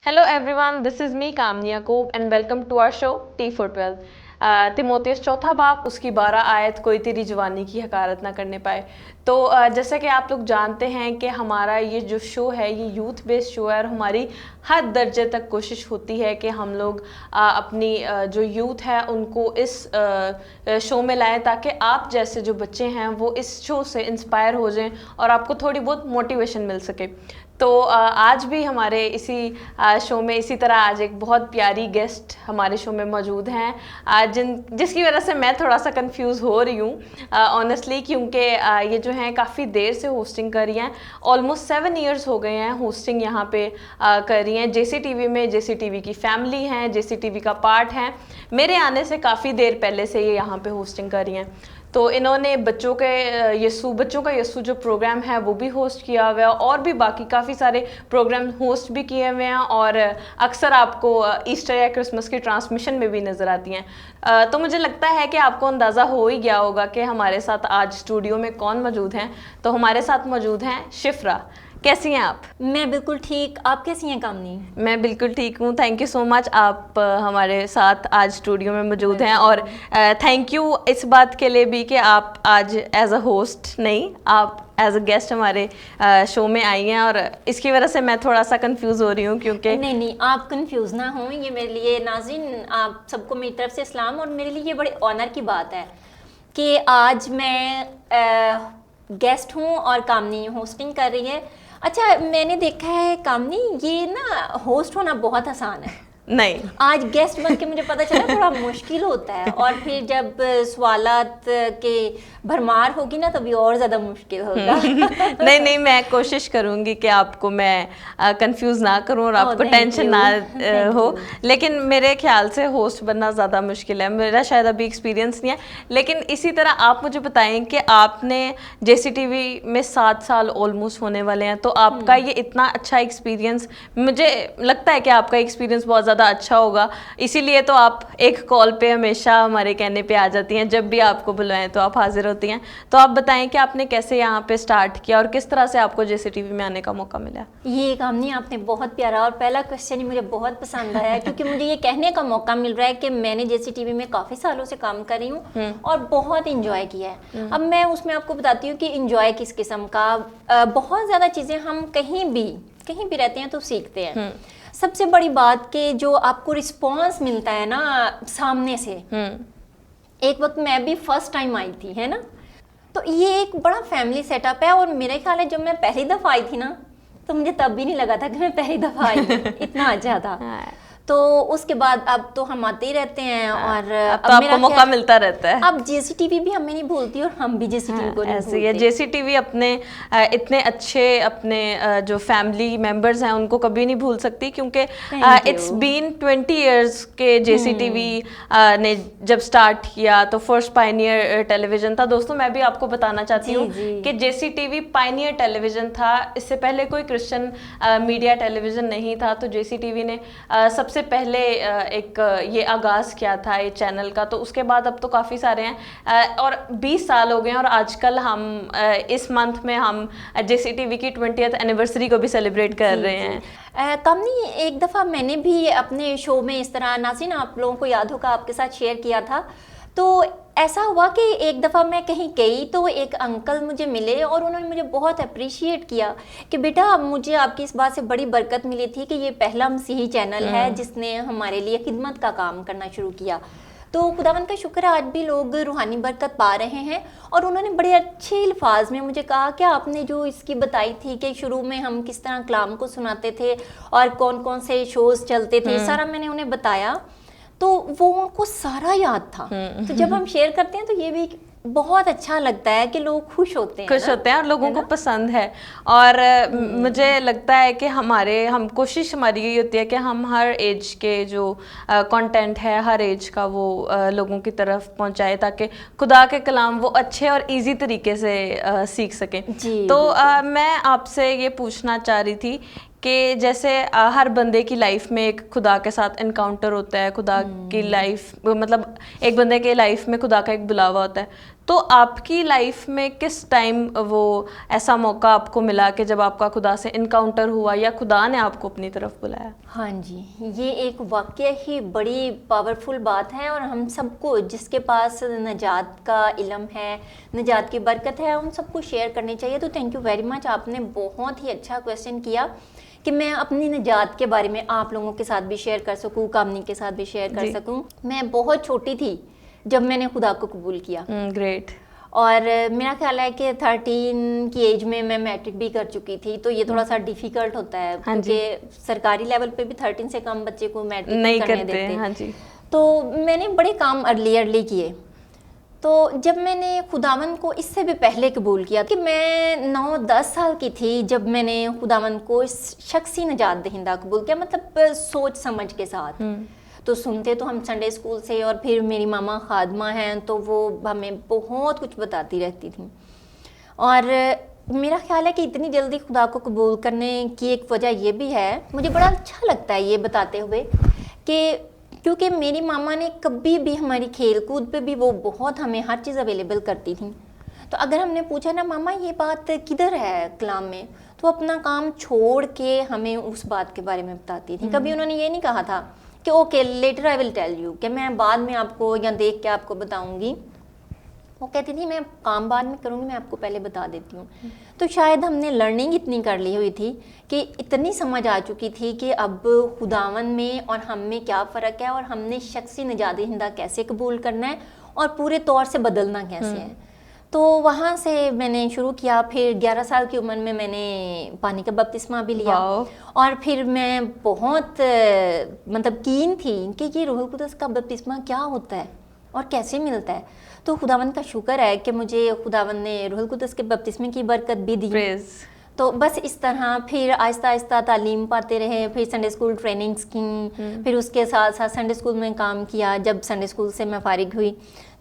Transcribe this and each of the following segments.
Hello everyone, this is me Kamni Yaqub and welcome to our show T for 12. Timothy चौथा बाप उसकी 12 आयत, कोई तेरी जवानी की हकारत ना करने पाए। तो जैसे कि आप लोग जानते हैं कि हमारा ये जो शो है ये यूथ बेस्ड शो है और हमारी हर दर्जे तक कोशिश होती है कि हम लोग अपनी जो यूथ है उनको इस शो में लाएं ताकि आप जैसे जो बच्चे हैं वो इस शो से इंस्पायर हो जाएं और आपको थोड़ी बहुत मोटिवेशन मिल सके। तो आज भी हमारे इसी शो में इसी तरह आज एक बहुत प्यारी गेस्ट हमारे शो में मौजूद हैं जिसकी वजह से मैं थोड़ा सा कंफ्यूज हो रही हूँ ऑनेस्टली, क्योंकि ये जो हैं काफ़ी देर से होस्टिंग कर रही हैं। ऑलमोस्ट 7 इयर्स हो गए हैं होस्टिंग यहाँ पे कर रही हैं JCTV में। JCTV की फैमिली हैं, JCTV का पार्ट हैं। मेरे आने से काफ़ी देर पहले से ये यहाँ पे होस्टिंग कर रही हैं। तो इन्होंने बच्चों का यस्सु जो प्रोग्राम है वो भी होस्ट किया हुआ है और भी बाकी काफ़ी सारे प्रोग्राम होस्ट भी किए हुए हैं और अक्सर आपको ईस्टर या क्रिसमस की ट्रांसमिशन में भी नज़र आती हैं। तो मुझे लगता है कि आपको अंदाज़ा हो ही गया होगा कि हमारे साथ आज स्टूडियो में कौन मौजूद हैं। तो हमारे साथ मौजूद हैं शिफ्रा। कैसी हैं आप? मैं बिल्कुल ठीक, आप कैसी हैं कामनी? मैं बिल्कुल ठीक हूँ, थैंक यू सो मच। आप हमारे साथ आज स्टूडियो में मौजूद हैं और थैंक यू इस बात के लिए भी कि आप आज एज अ होस्ट नहीं, आप एज अ गेस्ट हमारे शो में आई हैं और इसकी वजह से मैं थोड़ा सा कंफ्यूज हो रही हूँ क्योंकि नहीं आप कंफ्यूज ना हो। ये मेरे लिए नाज़रीन आप सबको मेरी तरफ से सलाम और मेरे लिए ये बड़े ऑनर की बात है कि आज मैं गेस्ट हूँ और कामनी होस्टिंग कर रही है। अच्छा, मैंने देखा है कामनी ये ना होस्ट होना बहुत आसान है। नहीं, आज गेस्ट बन के मुझे पता चला थोड़ा मुश्किल होता है और फिर जब सवालात के भरमार होगी ना तभी और ज़्यादा मुश्किल होगा। नहीं मैं कोशिश करूंगी कि आपको मैं कंफ्यूज ना करूं और आपको टेंशन ना हो, लेकिन मेरे ख्याल से होस्ट बनना ज़्यादा मुश्किल है। मेरा शायद अभी एक्सपीरियंस नहीं है, लेकिन इसी तरह आप मुझे बताएं कि आपने JCTV में 7 साल ऑलमोस्ट होने वाले हैं, तो आपका ये इतना अच्छा एक्सपीरियंस, मुझे लगता है कि आपका एक्सपीरियंस बहुत ज़्यादा अच्छा होगा, इसीलिए तो आप एक कॉल पे हमेशा हमारे कहने पे आ जाती हैं। जब भी आपको बुलाएं तो आप हाजिर होती हैं। तो आप बताएं कि आपने कैसे यहाँ पे स्टार्ट किया और किस तरह से आपको JCTV में आने का मौका मिला? ये कामनी आपने बहुत प्यारा और पहला क्वेश्चन ही मुझे बहुत पसंद आया क्योंकि मुझे ये कहने का मौका मिल रहा है कि मैंने JCTV में काफ़ी सालों से काम कर रही हूँ और बहुत इंजॉय किया है। अब मैं उसमें आपको बताती हूँ कि इंजॉय किस किस्म का, बहुत ज़्यादा चीज़ें हम कहीं भी रहते हैं तो सीखते हैं। सबसे बड़ी बात कि जो आपको रिस्पॉन्स मिलता है ना सामने से। एक वक्त मैं भी फर्स्ट टाइम आई थी, है ना, तो ये एक बड़ा फैमिली सेटअप है और मेरे ख्याल है जब मैं पहली दफ़ा आई थी ना तो मुझे तब भी नहीं लगा था कि मैं पहली दफ़ा आई इतना अच्छा था। तो उसके बाद अब तो हम आते ही रहते हैं और अब तो आपको मौका मिलता रहता है। अब JCTV भी हमें नहीं भूलती और हम भी JCTV को नहीं भूलते। JCTV अपने इतने अच्छे अपने जो फैमिली मेंबर्स हैं उनको कभी नहीं भूल सकती, क्योंकि इट्स बीन 20 इयर्स के JCTV ने जब स्टार्ट किया तो फर्स्ट पायनियर टेलीविजन था। दोस्तों मैं भी आपको बताना चाहती हूँ कि JCTV पायनियर टेलीविजन था, इससे पहले कोई क्रिश्चियन मीडिया टेलीविजन नहीं था। तो JCTV ने सबसे पहले एक ये आगाज़ किया था ये चैनल का। तो उसके बाद अब तो काफ़ी सारे हैं और 20 साल हो गए हैं और आजकल हम इस मंथ में हम JCTV की 20th एनिवर्सरी को भी सेलिब्रेट कर रहे हैं। कामनी एक दफ़ा मैंने भी अपने शो में इस तरह, नाज़रीन आप लोगों को याद होगा, आपके साथ शेयर किया था। तो ऐसा हुआ कि एक दफ़ा मैं कहीं गई तो एक अंकल मुझे मिले और उन्होंने मुझे बहुत अप्रिशिएट किया कि बेटा मुझे आपकी इस बात से बड़ी बरकत मिली थी कि ये पहला मसीही चैनल है जिसने हमारे लिए खिदमत का काम करना शुरू किया। तो खुदावंद का शुक्र है आज भी लोग रूहानी बरकत पा रहे हैं। और उन्होंने बड़े अच्छे अल्फाज में मुझे कहा कि आपने जो इसकी बताई थी कि शुरू में हम किस तरह कलाम को सुनाते थे और कौन कौन से शोज़ चलते थे, सारा मैंने उन्हें बताया तो वो उनको सारा याद था। तो जब हम शेयर करते हैं तो ये भी बहुत अच्छा लगता है कि लोग खुश होते हैं और लोगों को पसंद है। और मुझे लगता है कि हम कोशिश हमारी यही होती है कि हम हर एज के जो कंटेंट है हर एज का वो लोगों की तरफ पहुंचाए ताकि खुदा के कलाम वो अच्छे और इजी तरीके से सीख सकें। तो मैं आपसे ये पूछना चाह रही थी कि जैसे हर बंदे की लाइफ में एक खुदा के साथ इनकाउंटर होता है, खुदा की लाइफ मतलब एक बंदे के लाइफ में खुदा का एक बुलावा होता है। तो आपकी लाइफ में किस टाइम वो ऐसा मौका आपको मिला कि जब आपका खुदा से इनकाउंटर हुआ या खुदा ने आपको अपनी तरफ बुलाया? हाँ जी, ये एक वाकई ही बड़ी पावरफुल बात है और हम सबको जिसके पास नजात का इल्म है, नजात की बरकत है, उन सबको शेयर करनी चाहिए। तो थैंक यू वेरी मच, आपने बहुत ही अच्छा क्वेश्चन किया कि मैं अपनी निजात के बारे में आप लोगों के साथ भी शेयर कर सकूं, कामनी के साथ भी शेयर कर सकूं। मैं बहुत छोटी थी जब मैंने खुदा को कबूल किया। ग्रेट। और मेरा ख्याल है कि 13 की एज में मैं मैट्रिक भी कर चुकी थी, तो ये थोड़ा सा डिफिकल्ट होता है क्योंकि सरकारी लेवल पे भी 13 से कम बच्चे को मैट्रिक नहीं करने देते। हाँ जी। तो मैंने बड़े काम अर्ली किए। तो जब मैंने खुदावन को इससे भी पहले कबूल किया कि मैं 9-10 साल की थी जब मैंने खुदावन को इस शख्सी निजात दहिंदा कबूल किया, मतलब सोच समझ के साथ। तो सुनते तो हम संडे स्कूल से, और फिर मेरी मामा खादमा हैं तो वो हमें बहुत कुछ बताती रहती थी। और मेरा ख्याल है कि इतनी जल्दी खुदा को कबूल करने की एक वजह ये भी है, मुझे बड़ा अच्छा लगता है ये बताते हुए कि क्योंकि मेरी मामा ने कभी भी हमारी खेल कूद पे भी वो बहुत हमें हर चीज़ अवेलेबल करती थी। तो अगर हमने पूछा ना मामा ये बात किधर है कलाम में, तो अपना काम छोड़ के हमें उस बात के बारे में बताती थी। कभी उन्होंने ये नहीं कहा था कि okay later I will tell you, कि मैं बाद में आपको या देख के आपको बताऊंगी। वो कहती थी मैं काम बाद में करूँगी, मैं आपको पहले बता देती हूँ। तो शायद हमने लर्निंग इतनी कर ली हुई थी कि इतनी समझ आ चुकी थी कि अब खुदावन में और हम में क्या फ़र्क है और हमने शख्सी निजात दहिंदा कैसे कबूल करना है और पूरे तौर से बदलना कैसे है। तो वहाँ से मैंने शुरू किया। फिर 11 साल की उम्र में मैंने पानी का बपतिस्मा भी लिया। और फिर मैं बहुत मतलब कीन थी कि ये रूहुल कुदस का बपतिस्मा क्या होता है और कैसे मिलता है। तो खुदावन का शुक्र है कि मुझे खुदावन ने रूहुल कुदस के बपतिस्मे की बरकत भी दी। तो बस इस तरह फिर आहिस्ता आहिस्ता तालीम पाते रहे। फिर संडे स्कूल ट्रेनिंग्स की, फिर उसके साथ साथ संडे स्कूल में काम किया। जब संडे स्कूल से मैं फारिग हुई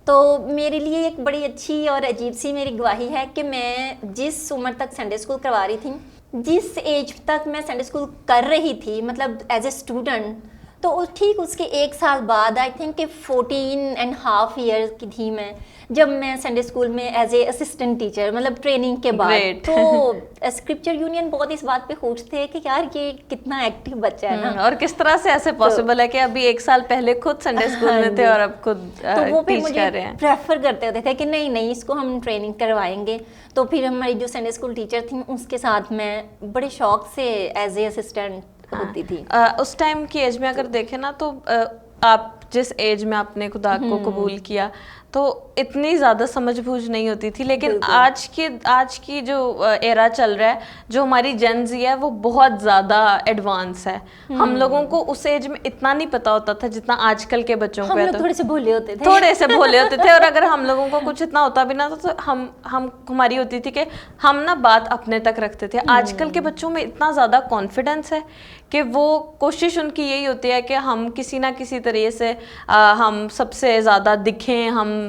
तो मेरे लिए एक बड़ी अच्छी और अजीब सी मेरी गवाही है कि मैं जिस उम्र तक संडे स्कूल करवा रही थी, जिस एज तक मैं संडे स्कूल कर रही थी, मतलब एज ए स्टूडेंट, तो ठीक उसके 1 साल बाद आई थिंक कि 14.5 ईयर्स की थी मैं, जब मैं संडे स्कूल में एज ए असिस्टेंट टीचर, मतलब ट्रेनिंग के बाद। तो स्क्रिप्चर यूनियन बहुत इस बात पे खुश थे कि यार ये कितना एक्टिव बच्चा है ना। और किस तरह से ऐसे पॉसिबल है कि अभी 1 साल पहले खुद संडे स्कूल में थे और अब खुद तो वो फिर टीच कर रहे हैं। प्रेफर करते होते थे कि नहीं इसको हम ट्रेनिंग करवाएंगे। तो फिर हमारी जो संडे स्कूल टीचर थी उसके साथ मैं बड़े शौक से एज ए असिस्टेंट होती थी। उस टाइम की एज में अगर देखें ना तो आप जिस एज में आपने खुदा को कबूल किया तो इतनी ज़्यादा समझ बूझ नहीं होती थी, लेकिन आज की जो एरा चल रहा है, जो हमारी जेन ज़ी है, वो बहुत ज़्यादा एडवांस है। हम लोगों को उस एज में इतना नहीं पता होता था जितना आजकल के बच्चों को है। तो थोड़े से भोले होते थे और अगर हम लोगों को कुछ इतना होता भी ना तो हमारी होती थी कि हम ना बात अपने तक रखते थे। आजकल के बच्चों में इतना ज़्यादा कॉन्फिडेंस है कि वो कोशिश उनकी यही होती है कि हम किसी ना किसी तरीके से हम सबसे ज़्यादा दिखें, हम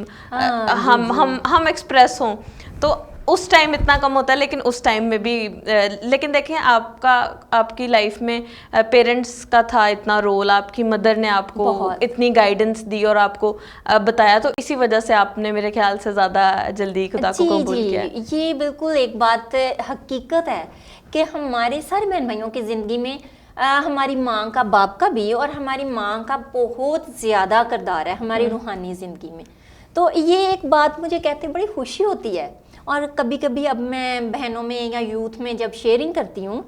एक्सप्रेस हों। तो उस टाइम इतना कम होता है, लेकिन उस टाइम में भी लेकिन देखें आपकी लाइफ में पेरेंट्स का था इतना रोल, आपकी मदर ने आपको इतनी गाइडेंस दी और आपको बताया, तो इसी वजह से आपने मेरे ख्याल से ज़्यादा जल्दी खुदा को कबूल किया। ये बिल्कुल एक बात हकीकत है कि हमारे सारे बहन भाइयों की ज़िंदगी में हमारी माँ का, बाप का भी, और हमारी माँ का बहुत ज़्यादा किरदार है हमारी रूहानी ज़िंदगी में। तो ये एक बात मुझे कहते बड़ी खुशी होती है। और कभी कभी अब मैं बहनों में या यूथ में जब शेयरिंग करती हूँ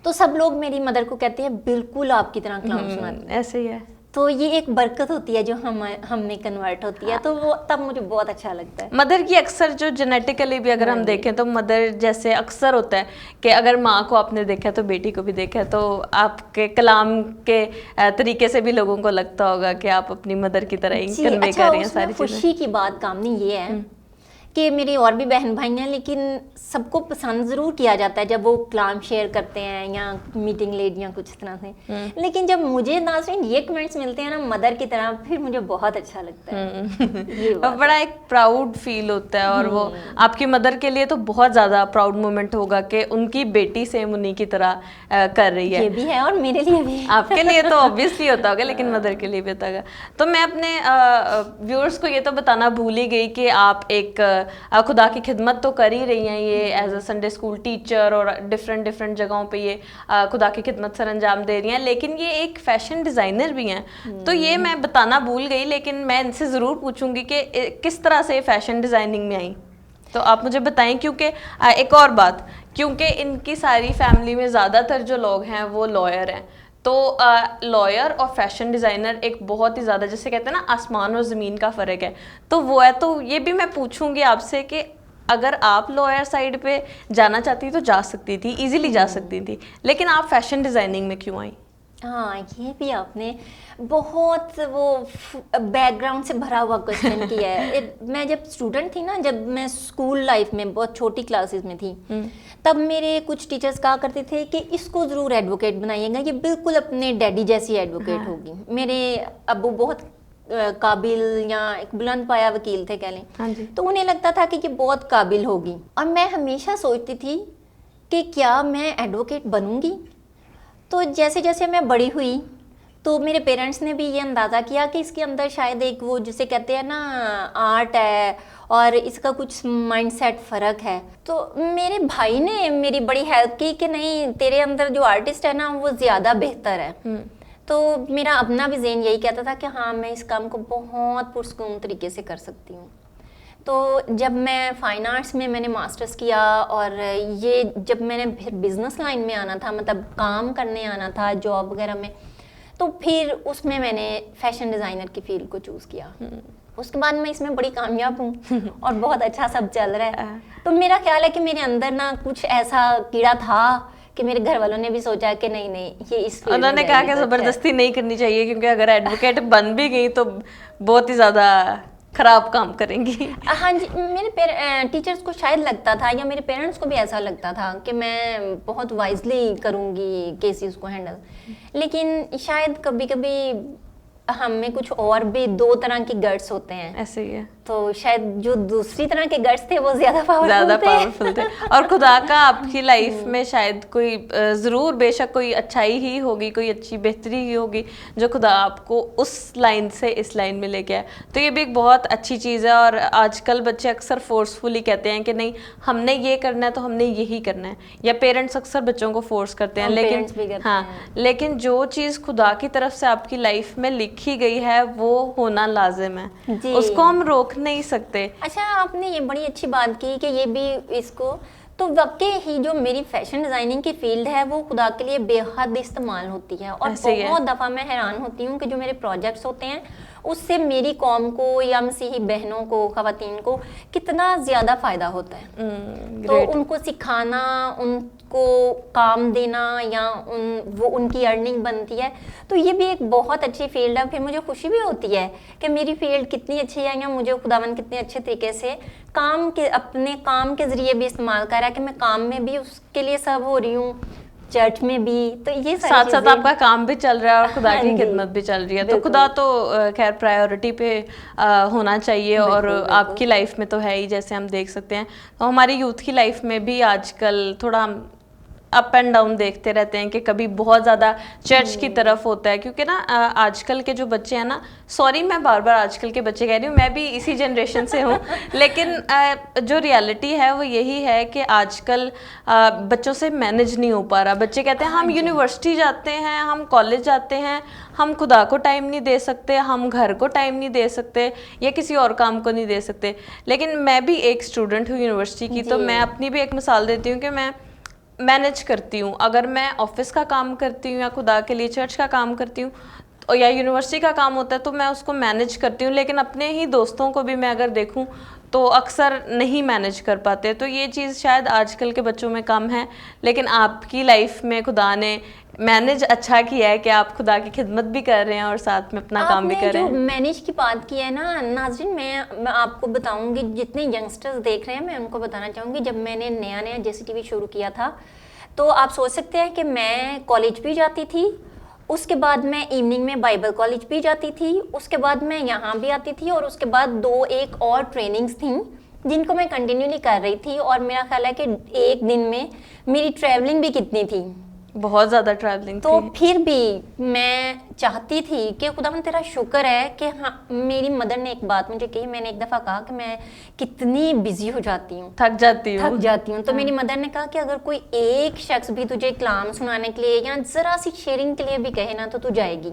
तो सब लोग मेरी मदर को कहते हैं बिल्कुल आपकी तरह कलाम सुनाती है। ऐसे ही है। तो ये एक बरकत होती है जो हमें कन्वर्ट होती है, तो वो तब मुझे बहुत अच्छा लगता है। मदर की अक्सर जो जेनेटिकली भी अगर हम देखें तो मदर जैसे अक्सर होता है कि अगर माँ को आपने देखा तो बेटी को भी देखा, तो आपके कलाम के तरीके से भी लोगों को लगता होगा कि आप अपनी मदर की तरह ही कन्वे कर रही हैं सारी चीजें। खुशी की बात कामनी ये है कि मेरे और भी बहन भाई हैं, लेकिन सबको पसंद ज़रूर किया जाता है जब वो कलाम शेयर करते हैं या मीटिंग लेड या कुछ तरह से। लेकिन जब मुझे नाज़रीन ये कमेंट्स मिलते हैं ना मदर की तरह, फिर मुझे बहुत अच्छा लगता है। ये और बड़ा एक प्राउड फील होता है, और वो आपकी मदर के लिए तो बहुत ज़्यादा प्राउड मोमेंट होगा कि उनकी बेटी सेम उन्हीं की तरह कर रही है। ये भी है और मेरे लिए भी। आपके लिए तो ऑब्वियसली होता होगा, लेकिन मदर के लिए भी होता होगा। तो मैं अपने व्यूअर्स को ये तो बताना भूल ही गई कि आप एक खुदा की खिदमत तो कर ही रही हैं, ये as a Sunday school teacher और डिफरेंट डिफरेंट जगहों पे ये खुदा की खिदमत सर अंजाम दे रही हैं, लेकिन ये एक फैशन डिज़ाइनर भी हैं। तो ये मैं बताना भूल गई, लेकिन मैं इनसे ज़रूर पूछूंगी कि किस तरह से फैशन डिज़ाइनिंग में आई, तो आप मुझे बताएं। क्योंकि एक और बात, क्योंकि इनकी सारी फैमिली में ज़्यादातर जो लोग हैं वो लॉयर हैं, तो लॉयर और फैशन डिज़ाइनर एक बहुत ही ज़्यादा, जैसे कहते हैं ना आसमान और ज़मीन का फ़र्क है, तो वो है। तो ये भी मैं पूछूंगी आपसे कि अगर आप लॉयर साइड पे जाना चाहती तो जा सकती थी, इजीली जा सकती थी, लेकिन आप फैशन डिज़ाइनिंग में क्यों आई? हाँ, ये भी आपने बहुत वो बैकग्राउंड से भरा हुआ क्वेश्चन किया है। मैं जब स्टूडेंट थी ना, जब मैं स्कूल लाइफ में बहुत छोटी क्लासेस में थी, तब मेरे कुछ टीचर्स कहा करते थे कि इसको ज़रूर एडवोकेट बनाइएगा, ये बिल्कुल अपने डैडी जैसी एडवोकेट होगी। मेरे अब्बू बहुत काबिल या एक बुलंद पाया वकील थे कह लें, हाँ जी। तो उन्हें लगता था कि ये बहुत काबिल होगी, और मैं हमेशा सोचती थी कि क्या मैं एडवोकेट बनूंगी। तो जैसे जैसे मैं बड़ी हुई तो मेरे पेरेंट्स ने भी ये अंदाज़ा किया कि इसके अंदर शायद एक वो जिसे कहते हैं ना आर्ट है, और इसका कुछ माइंडसेट फ़र्क है। तो मेरे भाई ने मेरी बड़ी हेल्प की कि नहीं, तेरे अंदर जो आर्टिस्ट है ना वो ज़्यादा बेहतर है। तो मेरा अपना भी ज़हन यही कहता था कि हाँ, मैं इस काम को बहुत पुरस्कून तरीके से कर सकती हूँ। तो जब मैं फ़ाइन आर्ट्स में मैंने मास्टर्स किया, और ये जब मैंने फिर बिज़नेस लाइन में आना था, मतलब काम करने आना था जॉब वगैरह में, तो फिर उसमें मैंने फैशन डिज़ाइनर की फील्ड को चूज़ किया। उसके बाद मैं इसमें बड़ी कामयाब हूँ और बहुत अच्छा सब चल रहा है। तो मेरा ख्याल है कि मेरे अंदर ना कुछ ऐसा कीड़ा था कि मेरे घर वालों ने भी सोचा कि नहीं नहीं, ये इस फील्ड में उन्होंने कहा कि ज़बरदस्ती नहीं करनी चाहिए, क्योंकि अगर एडवोकेट बन भी गई तो बहुत ही ज़्यादा खराब काम करेंगी। हाँ जी, मेरे टीचर्स को शायद लगता था, या मेरे पेरेंट्स को भी ऐसा लगता था कि मैं बहुत वाइजली करूँगी केसेस को हैंडल, लेकिन शायद कभी कभी हम में कुछ और भी दो तरह के गट्स होते हैं। ऐसे ही है, तो शायद जो दूसरी तरह के गट्स थे वो ज़्यादा पावरफुल थे। और खुदा का आपकी लाइफ में शायद कोई ज़रूर बेशक कोई अच्छाई ही होगी, कोई अच्छी बेहतरी ही होगी जो खुदा आपको उस लाइन से इस लाइन में लेके आए। तो ये भी एक बहुत अच्छी चीज़ है। और आजकल बच्चे अक्सर फोर्सफुली कहते हैं कि नहीं हमने ये करना है तो हमने यही करना है, या पेरेंट्स अक्सर बच्चों को फोर्स करते हैं, लेकिन हाँ, लेकिन जो चीज़ खुदा की तरफ से आपकी लाइफ में लिखी गई है वो होना लाजिम है, उसको हम रोक नहीं सकते। अच्छा, आपने ये बड़ी अच्छी बात की कि ये भी इसको, तो वाकई ही जो मेरी फैशन डिज़ाइनिंग की फील्ड है वो खुदा के लिए बेहद इस्तेमाल होती है। और बहुत दफ़ा मैं हैरान होती हूँ कि जो मेरे प्रोजेक्ट्स होते हैं उससे मेरी कौम को या मसीही बहनों को, ख़वातीन को कितना ज़्यादा फ़ायदा होता है। तो उनको सिखाना, उनको काम देना, या वो उनकी अर्निंग बनती है, तो ये भी एक बहुत अच्छी फील्ड है। फिर मुझे खुशी भी होती है कि मेरी फील्ड कितनी अच्छी है, या मुझे खुदावन कितने अच्छे तरीके से काम के, अपने काम के ज़रिए भी इस्तेमाल कर रहा है कि मैं काम में भी उसके लिए सर्व हो रही हूँ, चर्च में भी। तो ये साथ साथ आपका काम भी चल रहा है और खुदा की खिदमत भी चल रही है। तो खुदा तो खैर प्रायोरिटी पे होना चाहिए, और आपकी लाइफ में तो है ही, जैसे हम देख सकते हैं। तो हमारी यूथ की लाइफ में भी आजकल थोड़ा अप एंड डाउन देखते रहते हैं कि कभी बहुत ज़्यादा चर्च की तरफ होता है, क्योंकि ना आजकल के जो बच्चे हैं ना, सॉरी मैं बार बार आजकल के बच्चे कह रही हूँ, मैं भी इसी जनरेशन से हूँ, लेकिन जो रियलिटी है वो यही है कि आजकल बच्चों से मैनेज नहीं हो पा रहा। बच्चे कहते हैं हम यूनिवर्सिटी जाते हैं, हम कॉलेज जाते हैं, हम खुदा को टाइम नहीं दे सकते, हम घर को टाइम नहीं दे सकते, या किसी और काम को नहीं दे सकते। लेकिन मैं भी एक स्टूडेंट हूँ यूनिवर्सिटी की, तो मैं अपनी भी एक मिसाल देती हूँ कि मैं मैनेज करती हूँ। अगर मैं ऑफिस का काम करती हूँ या खुदा के लिए चर्च का काम करती हूँ या यूनिवर्सिटी का काम होता है तो मैं उसको मैनेज करती हूँ, लेकिन अपने ही दोस्तों को भी मैं अगर देखूँ तो अक्सर नहीं मैनेज कर पाते। तो ये चीज़ शायद आजकल के बच्चों में कम है, लेकिन आपकी लाइफ में खुदा ने मैनेज अच्छा किया है कि आप खुदा की खिदमत भी कर रहे हैं और साथ में अपना काम भी कर रहे हैं। मैनेज की बात की है ना नाज़रीन, मैं आपको बताऊंगी, जितने यंगस्टर्स देख रहे हैं मैं उनको बताना चाहूँगी, जब मैंने नया नया JCTV शुरू किया था तो आप सोच सकते हैं कि मैं कॉलेज भी जाती थी, उसके बाद मैं इवनिंग में बाइबल कॉलेज भी जाती थी, उसके बाद मैं यहाँ भी आती थी, और उसके बाद 2-1 और ट्रेनिंग्स थी जिनको मैं कंटिन्यूली कर रही थी। और मेरा ख्याल है कि एक दिन में मेरी ट्रैवलिंग भी कितनी थी, बहुत ज़्यादा ट्रैवलिंग तो थी। फिर भी मैं चाहती थी कि खुदावन तेरा शुक्र है कि हाँ, मेरी मदर ने एक बात मुझे कही, मैंने एक दफ़ा कहा कि मैं कितनी बिजी हो जाती हूँ, थक जाती हूँ। तो मेरी मदर ने कहा कि अगर कोई एक शख्स भी तुझे कलाम सुनाने के लिए या जरा सी शेयरिंग के लिए भी कहे ना तो तू जाएगी।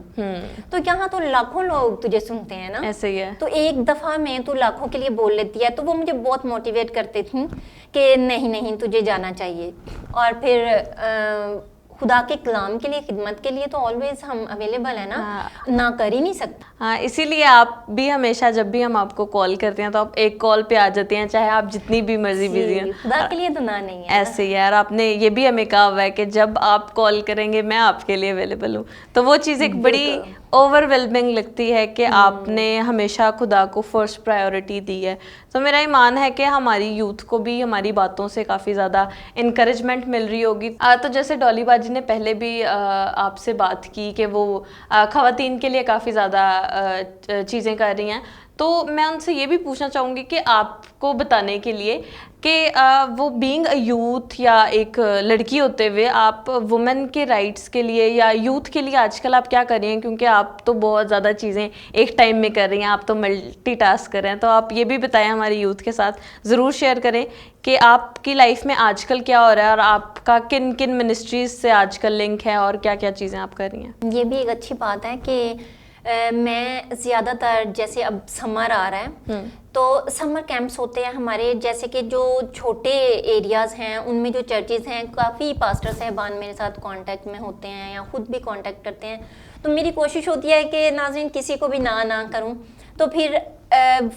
तो यहाँ तो लाखों लोग तुझे सुनते हैं ना, ऐसे ही है। तो एक दफ़ा में तू लाखों के लिए बोल लेती है, तो वो मुझे बहुत मोटिवेट करते थे कि नहीं नहीं तुझे जाना चाहिए। और फिर खुदा के कलाम के लिए, खिदमत के लिए तो ऑलवेज हम अवेलेबल है ना, ना कर ही नहीं सकते। हाँ, इसीलिए आप भी हमेशा जब भी हम आपको कॉल करते हैं तो आप एक कॉल पे आ जाते हैं, चाहे आप जितनी भी मर्जी बिजी हैं। खुदा के लिए तो ना नहीं है। ऐसे ही यार, आपने ये भी हमें कहा हुआ है कि जब आप कॉल करेंगे मैं आपके लिए अवेलेबल हूँ, तो वो चीज़ एक बड़ी ओवरवेलमिंग लगती है कि आपने हमेशा खुदा को फर्स्ट प्रायोरिटी दी है। तो मेरा ईमान है कि हमारी यूथ को भी हमारी बातों से काफ़ी ज़्यादा इनकरेजमेंट मिल रही होगी। तो जैसे डॉली बाजी ने पहले भी आपसे बात की कि वो ख़वातीन के लिए काफ़ी ज़्यादा चीज़ें कर रही हैं, तो मैं उनसे ये भी पूछना चाहूँगी कि आपको बताने के लिए कि वो बीइंग अ यूथ या एक लड़की होते हुए आप वुमेन के राइट्स के लिए या यूथ के लिए आजकल आप क्या कर रही हैं, क्योंकि आप तो बहुत ज़्यादा चीज़ें एक टाइम में कर रही हैं, आप तो मल्टीटास्क कर रहे हैं। तो आप ये भी बताएं हमारे यूथ के साथ, ज़रूर शेयर करें कि आपकी लाइफ में आजकल क्या हो रहा है और आपका किन किन मिनिस्ट्रीज से आजकल लिंक है और क्या क्या चीज़ें आप कर रही हैं। ये भी एक अच्छी बात है कि मैं ज़्यादातर, जैसे अब समर आ रहा है तो समर कैंप्स होते हैं हमारे, जैसे कि जो छोटे एरियाज़ हैं उनमें जो चर्चेज़ हैं, काफ़ी पास्टर साहबान मेरे साथ कांटेक्ट में होते हैं या ख़ुद भी कांटेक्ट करते हैं। तो मेरी कोशिश होती है कि नाज़रीन किसी को भी ना करूं, तो फिर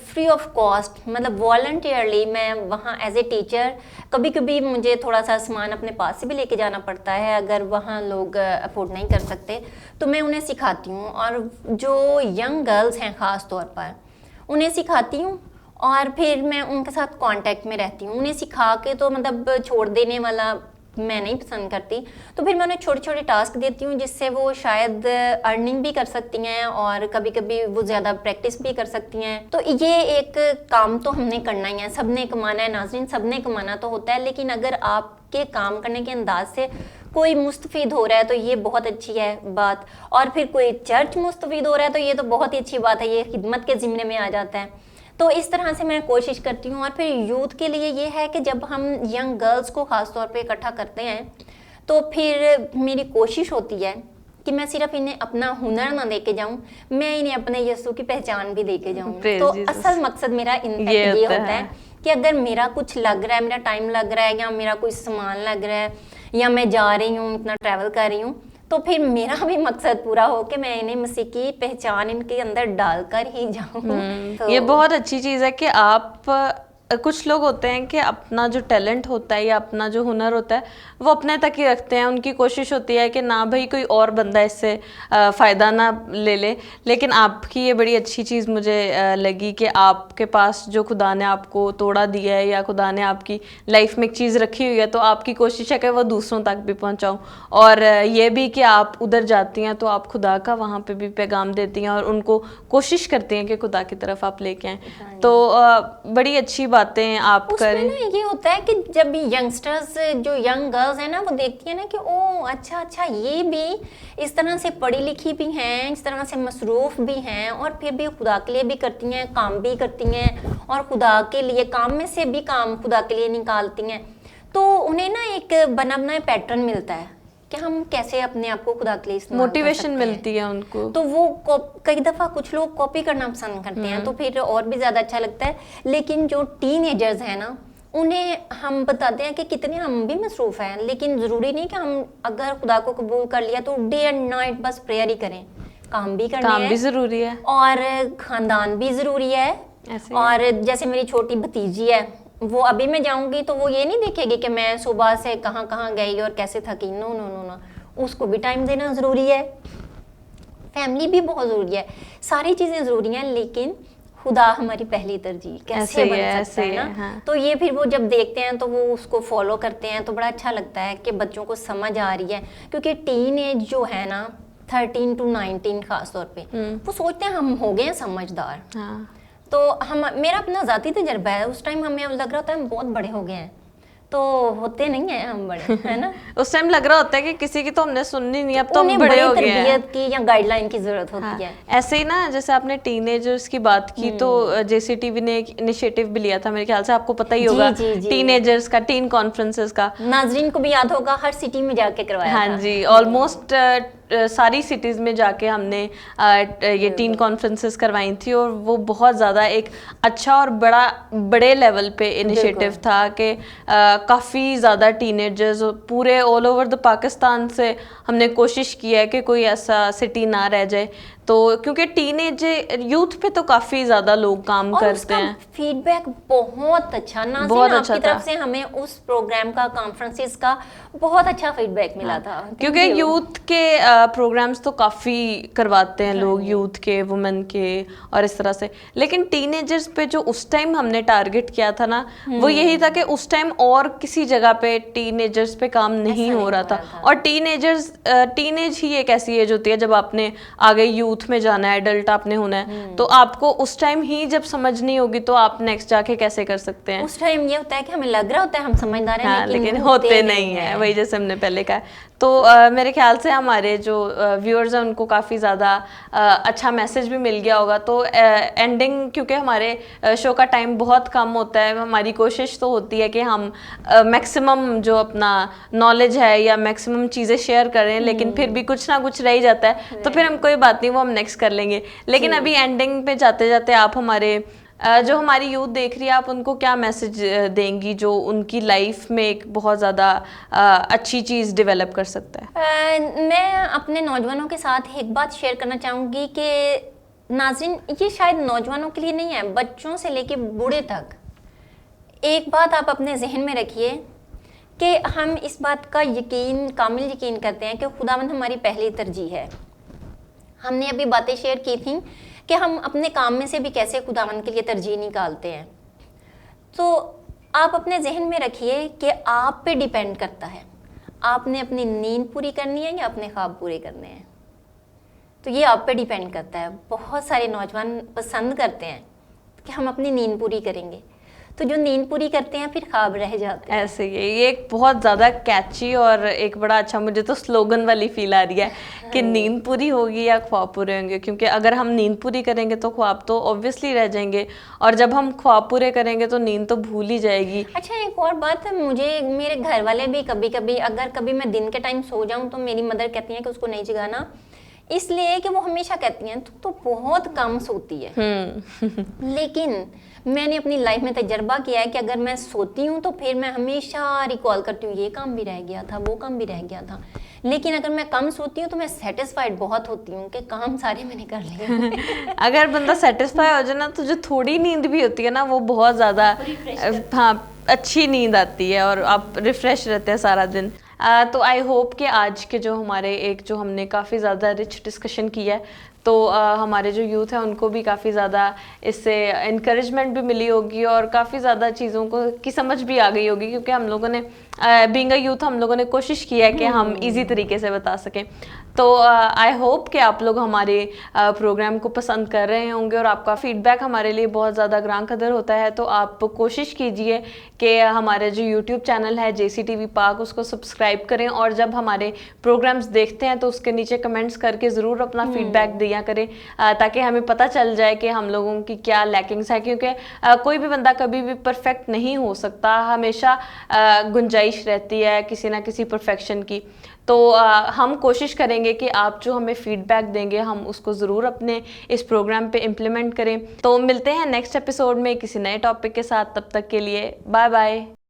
फ्री ऑफ कॉस्ट, मतलब वॉलंटियरली मैं वहाँ एज ए टीचर, कभी कभी मुझे थोड़ा सा सामान अपने पास से भी लेके जाना पड़ता है अगर वहाँ लोग अफोर्ड नहीं कर सकते, तो मैं उन्हें सिखाती हूँ। और जो यंग गर्ल्स हैं ख़ास तौर पर उन्हें सिखाती हूँ, और फिर मैं उनके साथ कांटेक्ट में रहती हूँ। उन्हें सिखा के तो मतलब छोड़ देने वाला मैं नहीं पसंद करती, तो फिर मैं उन्हें छोटे छोटे टास्क देती हूँ जिससे वो शायद अर्निंग भी कर सकती हैं और कभी कभी वो ज़्यादा प्रैक्टिस भी कर सकती हैं। तो ये एक काम तो हमने करना ही है, सबने कमाना है नाज़रीन, सबने कमाना तो होता है, लेकिन अगर आपके काम करने के अंदाज से कोई मुस्तफ़ीद हो रहा है तो ये बहुत अच्छी है बात, और फिर कोई चर्च मुस्तफ़ीद हो रहा है तो ये तो बहुत ही अच्छी बात है, ये खिदमत के ज़िम्मे में आ जाता है। तो इस तरह से मैं कोशिश करती हूँ। और फिर यूथ के लिए ये है कि जब हम यंग गर्ल्स को ख़ास तौर पे इकट्ठा करते हैं तो फिर मेरी कोशिश होती है कि मैं सिर्फ इन्हें अपना हुनर ना दे के जाऊँ, मैं इन्हें अपने यीशु की पहचान भी दे के जाऊँ। तो असल मकसद मेरा ये होता है कि अगर मेरा कुछ लग रहा है, मेरा टाइम लग रहा है या मेरा कोई सामान लग रहा है या मैं जा रही हूँ, इतना ट्रैवल कर रही हूँ, तो फिर मेरा भी मकसद पूरा हो कि मैं इन्हें मसीह की पहचान इनके अंदर डालकर ही जाऊँ। तो ये बहुत अच्छी चीज़ है कि आप, कुछ लोग होते हैं कि अपना जो टैलेंट होता है या अपना जो हुनर होता है वो अपने तक ही रखते हैं। उनकी कोशिश होती है कि ना भाई कोई और बंदा इससे फ़ायदा ना ले ले। लेकिन आपकी ये बड़ी अच्छी चीज़ मुझे लगी कि आपके पास जो खुदा ने आपको तोड़ा दिया है या खुदा ने आपकी लाइफ में एक चीज़ रखी हुई है, तो आपकी कोशिश है कि वो दूसरों तक भी पहुँचाऊँ। और ये भी कि आप उधर जाती हैं तो आप खुदा का वहाँ पर भी पैगाम देती हैं और उनको कोशिश करती हैं कि खुदा की तरफ आप लेके आएँ। तो बड़ी अच्छी बातें आप करें। ये होता है कि जब यंगस्टर्स, जो यंग गर्ल्स हैं ना, वो देखती है ना कि ओ अच्छा ये भी इस तरह से पढ़ी लिखी भी हैं, इस तरह से मसरूफ़ भी हैं और फिर भी खुदा के लिए भी करती हैं, काम भी करती हैं और खुदा के लिए काम में से भी काम खुदा के लिए निकालती हैं, तो उन्हें ना एक बना बनाया पैटर्न मिलता है कि हम कैसे अपने आप को खुदा के लिए इस्तेमाल मोटिवेशन मिलती है उनको। तो वो कई दफ़ा कुछ लोग कॉपी करना पसंद करते हैं, तो फिर और भी ज़्यादा अच्छा लगता है। लेकिन जो टीनेजर्स हैं ना, उन्हें हम बताते हैं कि कितने हम भी मसरूफ़ हैं, लेकिन ज़रूरी नहीं कि हम अगर खुदा को कबूल कर लिया तो डे एंड नाइट बस प्रेयर ही करें, काम भी करना है, काम भी ज़रूरी है और ख़ानदान भी ज़रूरी है। और जैसे मेरी छोटी भतीजी है, वो अभी मैं जाऊंगी तो वो ये नहीं देखेगी कि मैं सुबह से कहाँ कहाँ गई और कैसे थकी। नो नो नो नो, उसको भी टाइम देना ज़रूरी है, फैमिली भी बहुत ज़रूरी है, सारी चीज़ें ज़रूरी हैं, लेकिन खुदा हमारी पहली तरजीह कैसे ऐसे ही बन है, सकता है ऐसे ना। ही है, हाँ। तो ये फिर वो जब देखते हैं तो वो उसको फॉलो करते हैं तो बड़ा अच्छा लगता है कि बच्चों को समझ आ रही है, क्योंकि टीन एज जो है ना 13 to 19 खास तौर पे, वो सोचते हैं हम हो गए हैं समझदार। हाँ। तो हम, मेरा अपना ज़ाती तजर्बा है, उस टाइम हमें लग रहा होता है हम बहुत बड़े हो गए हैं, तो होते नहीं हैं हम बड़े, है ना। उस टाइम लग रहा होता है कि किसी की तो हमने सुननी नहीं, अब तो हम उन्हें बड़े बड़ी हो गए हैं। तरबियत की या गाइडलाइन की ज़रूरत हाँ, होती है। ऐसे ही ना, जैसे आपने टीनेजर्स की बात की तो जेसीटीवी ने एक इनिशिएटिव भी लिया था, मेरे ख्याल से आपको पता ही जी, होगा, जी, जी। टीनेजर्स का, टीन कॉन्फ्रेंसेस का। नाजरीन को भी याद होगा, हर सिटी में जाके करवाया हाँ था। जी, ऑलमोस्ट सारी सिटीज़ में जाके हमने ये टीन कॉन्फ्रेंसेस करवाई थी, और वो बहुत ज़्यादा एक अच्छा और बड़े लेवल पे इनिशिएटिव था कि काफ़ी ज़्यादा टीनेजर्स पूरे ऑल ओवर द पाकिस्तान से हमने कोशिश की है कि कोई ऐसा सिटी ना रह जाए। तो क्योंकि टीनेज यूथ पे तो काफ़ी ज़्यादा लोग काम और करते उसका हैं। फीडबैक बहुत अच्छा, नाज़रीन बहुत आपकी अच्छा तरफ था। से हमें उस प्रोग्राम का, कॉन्फ्रेंसेस का बहुत अच्छा फीडबैक मिला था। क्योंकि Thank you। यूथ के प्रोग्राम्स तो काफ़ी करवाते हैं लोग, यूथ के, वुमेन के और इस तरह से, लेकिन टीनेजर्स पे जो उस टाइम हमने टारगेट किया था ना, वो यही था कि उस टाइम और किसी जगह पे टीनेजर्स पे काम नहीं हो रहा था। और टीनेज ही एक ऐसी एज होती है जब आपने आगे यूथ में जाना है, एडल्ट आपने होना है, तो आपको उस टाइम ही जब समझ नहीं होगी तो आप नेक्स्ट जाके कैसे कर सकते हैं। उस टाइम ये होता है कि हमें लग रहा होता है हम समझदार हैं, हाँ, लेकिन लेकिन होते नहीं है, वही जैसे हमने पहले कहा। तो मेरे ख्याल से हमारे जो व्यूअर्स हैं उनको काफ़ी ज़्यादा अच्छा मैसेज भी मिल गया होगा। तो एंडिंग, क्योंकि हमारे शो का टाइम बहुत कम होता है, हमारी कोशिश तो होती है कि हम मैक्सिमम जो अपना नॉलेज है या मैक्सिमम चीज़ें शेयर करें, लेकिन फिर भी कुछ ना कुछ रह ही जाता है, तो फिर हम कोई बात नहीं, वो हम नेक्स्ट कर लेंगे। लेकिन अभी एंडिंग पे जाते जाते आप हमारे जो हमारी यूथ देख रही है, आप उनको क्या मैसेज देंगी जो उनकी लाइफ में एक बहुत ज़्यादा अच्छी चीज़ डेवलप कर सकता है? मैं अपने नौजवानों के साथ एक बात शेयर करना चाहूँगी कि नाज़रीन, ये शायद नौजवानों के लिए नहीं है, बच्चों से लेके बूढ़े तक एक बात आप अपने जहन में रखिए कि हम इस बात का कामिल यकीन करते हैं कि खुदावंद हमारी पहली तरजीह है। हमने अभी बातें शेयर की थी कि हम अपने काम में से भी कैसे खुदावंद के लिए तरजीह निकालते हैं। तो आप अपने जहन में रखिए कि आप पे डिपेंड करता है, आपने अपनी नींद पूरी करनी है या अपने ख्वाब पूरे करने हैं। तो ये आप पे डिपेंड करता है। बहुत सारे नौजवान पसंद करते हैं कि हम अपनी नींद पूरी करेंगे, तो जो नींद पूरी करते हैं फिर ख्वाब रह जाते हैं। ऐसे ही ये एक बहुत ज़्यादा कैची और एक बड़ा अच्छा, मुझे तो स्लोगन वाली फील आ रही है कि नींद पूरी होगी या ख्वाब पूरे होंगे। क्योंकि अगर हम नींद पूरी करेंगे तो ख्वाब तो ऑब्वियसली रह जाएंगे, और जब हम ख्वाब पूरे करेंगे तो नींद तो भूल ही जाएगी। अच्छा, एक और बात, मुझे मेरे घर वाले भी कभी कभी, अगर कभी मैं दिन के टाइम सो जाऊं तो मेरी मदर कहती हैं कि उसको नहीं जगाना, इसलिए कि वो हमेशा कहती हैं तू तो बहुत कम सोती है। लेकिन मैंने अपनी लाइफ में तजर्बा किया है कि अगर मैं सोती हूँ तो फिर मैं हमेशा रिकॉल करती हूँ, ये काम भी रह गया था, वो काम भी रह गया था। लेकिन अगर मैं कम सोती हूँ तो मैं सेटिस्फाइड बहुत होती हूँ कि काम सारे मैंने कर लिए। अगर बंदा सेटिस्फाई हो जाए ना, तो जो थोड़ी नींद भी होती है ना, वो बहुत ज़्यादा हाँ अच्छी नींद आती है और आप रिफ्रेश रहते हैं सारा दिन। तो आई होप कि आज के जो हमारे जो हमने काफ़ी ज़्यादा रिच डिस्कशन किया है, तो हमारे जो यूथ है उनको भी काफ़ी ज़्यादा इससे इनकरेजमेंट भी मिली होगी और काफ़ी ज़्यादा चीज़ों को की समझ भी आ गई होगी। क्योंकि हम लोगों ने बीइंग अ यूथ हम लोगों ने कोशिश की है कि हम इजी तरीके से बता सकें। तो आई होप कि आप लोग हमारे प्रोग्राम को पसंद कर रहे होंगे, और आपका फीडबैक हमारे लिए बहुत ज़्यादा ग्रां कदर होता है। तो आप कोशिश कीजिए कि हमारे जो यूट्यूब चैनल है JCTV पाक, उसको सब्सक्राइब करें, और जब हमारे प्रोग्राम्स देखते हैं तो उसके नीचे कमेंट्स करके ज़रूर अपना फीडबैक दिया करें, ताकि हमें पता चल जाए कि हम लोगों की क्या लैकिंग्स है। क्योंकि कोई भी बंदा कभी भी परफेक्ट नहीं हो सकता, हमेशा गुंजाइश रहती है किसी ना किसी परफेक्शन की। तो हम कोशिश करेंगे कि आप जो हमें फीडबैक देंगे हम उसको ज़रूर अपने इस प्रोग्राम पे इम्प्लीमेंट करें। तो मिलते हैं नेक्स्ट एपिसोड में किसी नए टॉपिक के साथ, तब तक के लिए बाय बाय।